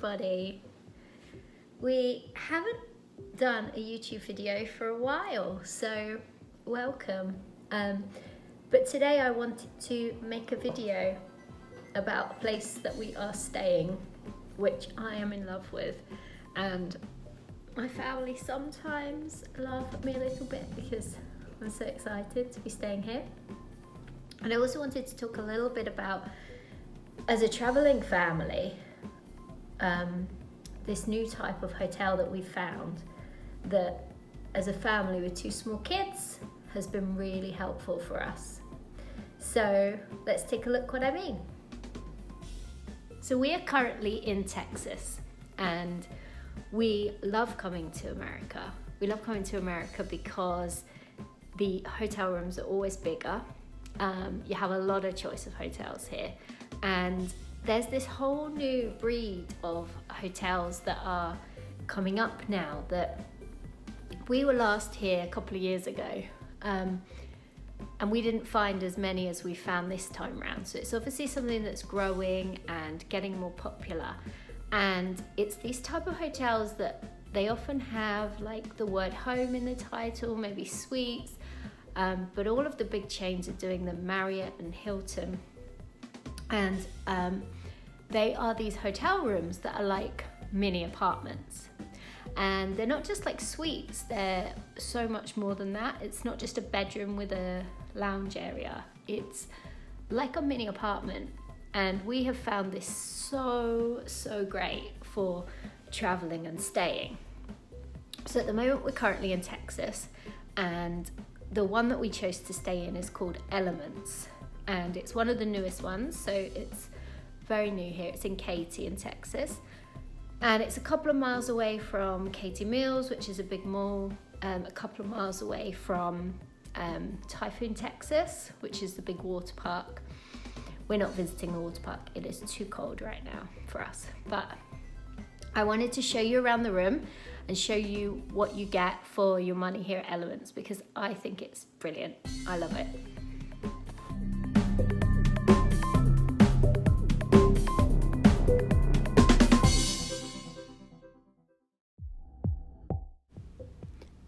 everybody. We haven't done a YouTube video for a while, so welcome. But today I wanted to make a video about a place that we are staying, which I am in love with, and my family sometimes laugh at me a little bit because I'm so excited to be staying here. And I also wanted to talk a little bit about, as a traveling family, this new type of hotel that we found that, as a family with two small kids, has been really helpful for us. So let's take a look what I mean. So we are currently in Texas, and we love coming to America. We love coming to America because the hotel rooms are always bigger. You have a lot of choice of hotels here, and there's this whole new breed of hotels that are coming up now that we were last here a couple of years ago, and we didn't find as many as we found this time around. So it's obviously something that's growing and getting more popular, and it's these type of hotels that they often have like the word home in the title, maybe suites, but all of the big chains are doing them, Marriott and Hilton. And they are these hotel rooms that are like mini apartments, and they're not just like suites, they're so much more than that. It's not just a bedroom with a lounge area, it's like a mini apartment. And we have found this so great for traveling and staying. So at the moment we're currently in Texas, and the one that we chose to stay in is called Elements. And it's one of the newest ones, so it's very new here. It's in Katy in Texas, and it's a couple of miles away from Katy Mills, which is a big mall, a couple of miles away from Typhoon, Texas, which is the big water park. We're not visiting the water park, it is too cold right now for us, but I wanted to show you around the room and show you what you get for your money here at Elements, because I think it's brilliant. I love it.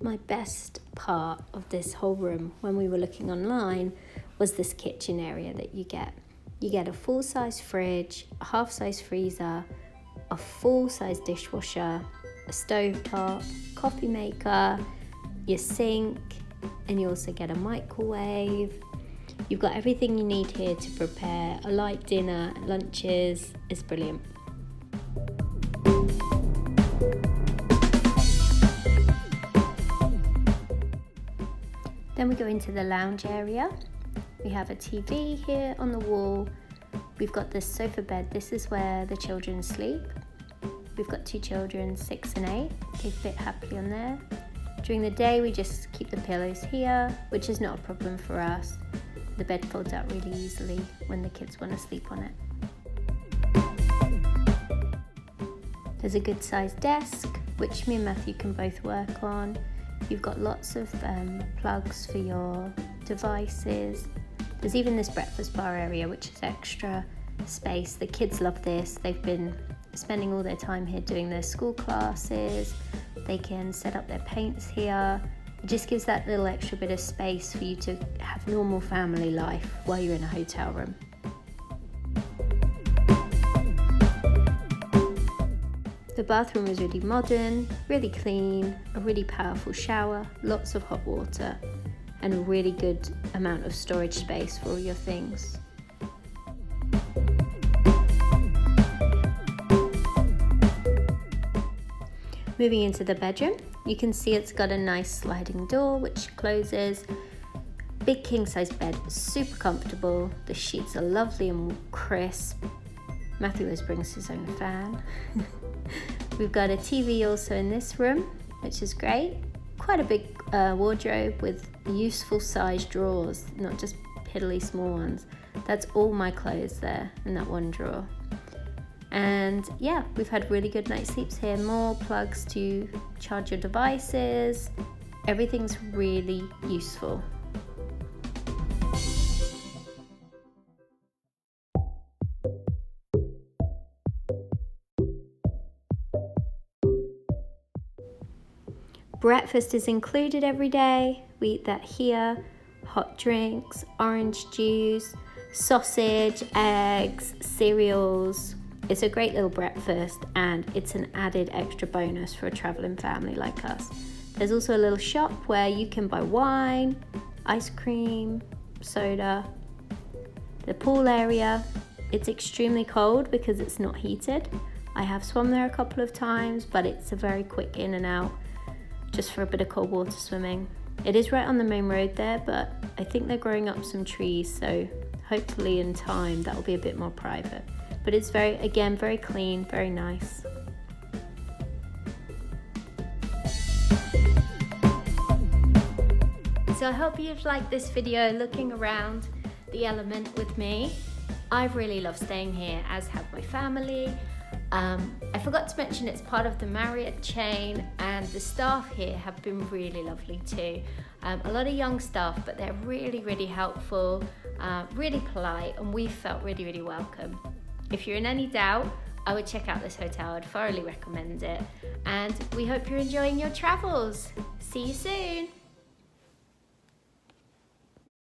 My best part of this whole room when we were looking online was this kitchen area that you get. You get a full-size fridge, a half-size freezer, a full-size dishwasher, a stovetop, coffee maker, your sink, and you also get a microwave. You've got everything you need here to prepare a light dinner, lunches. It's brilliant. Then we go into the lounge area. We have a TV here on the wall. We've got this sofa bed. This is where the children sleep. We've got two children, 6 and 8. They fit happily on there. During the day, we just keep the pillows here, which is not a problem for us. The bed folds out really easily when the kids want to sleep on it. There's a good sized desk, which me and Matthew can both work on. You've got lots of plugs for your devices. There's even this breakfast bar area, which is extra space. The kids love this. They've been spending all their time here doing their school classes. They can set up their paints here. It just gives that little extra bit of space for you to have normal family life while you're in a hotel room. The bathroom is really modern, really clean, a really powerful shower, lots of hot water, and a really good amount of storage space for all your things. Moving into the bedroom, you can see it's got a nice sliding door which closes. Big king size bed, super comfortable. The sheets are lovely and crisp. Matthew always brings his own fan. We've got a TV also in this room, which is great. Quite a big wardrobe with useful size drawers, not just piddly small ones. That's all my clothes there in that one drawer. And yeah, we've had really good night sleeps here. More plugs to charge your devices. Everything's really useful. Breakfast is included every day. We eat that here. Hot drinks, orange juice, sausage, eggs, cereals. It's a great little breakfast, and it's an added extra bonus for a traveling family like us. There's also a little shop where you can buy wine, ice cream, soda. The pool area, it's extremely cold because it's not heated. I have swum there a couple of times, but it's a very quick in and out just for a bit of cold water swimming. It is right on the main road there, but I think they're growing up some trees, so hopefully in time that will be a bit more private. But it's very clean, very nice. So I hope you've liked this video looking around the Element with me. I've really loved staying here, as have my family. I forgot to mention it's part of the Marriott chain, and the staff here have been really lovely too. A lot of young staff, but they're really helpful, really polite, and we felt really welcome. If you're in any doubt, I would check out this hotel. I'd thoroughly recommend it. And we hope you're enjoying your travels. See you soon.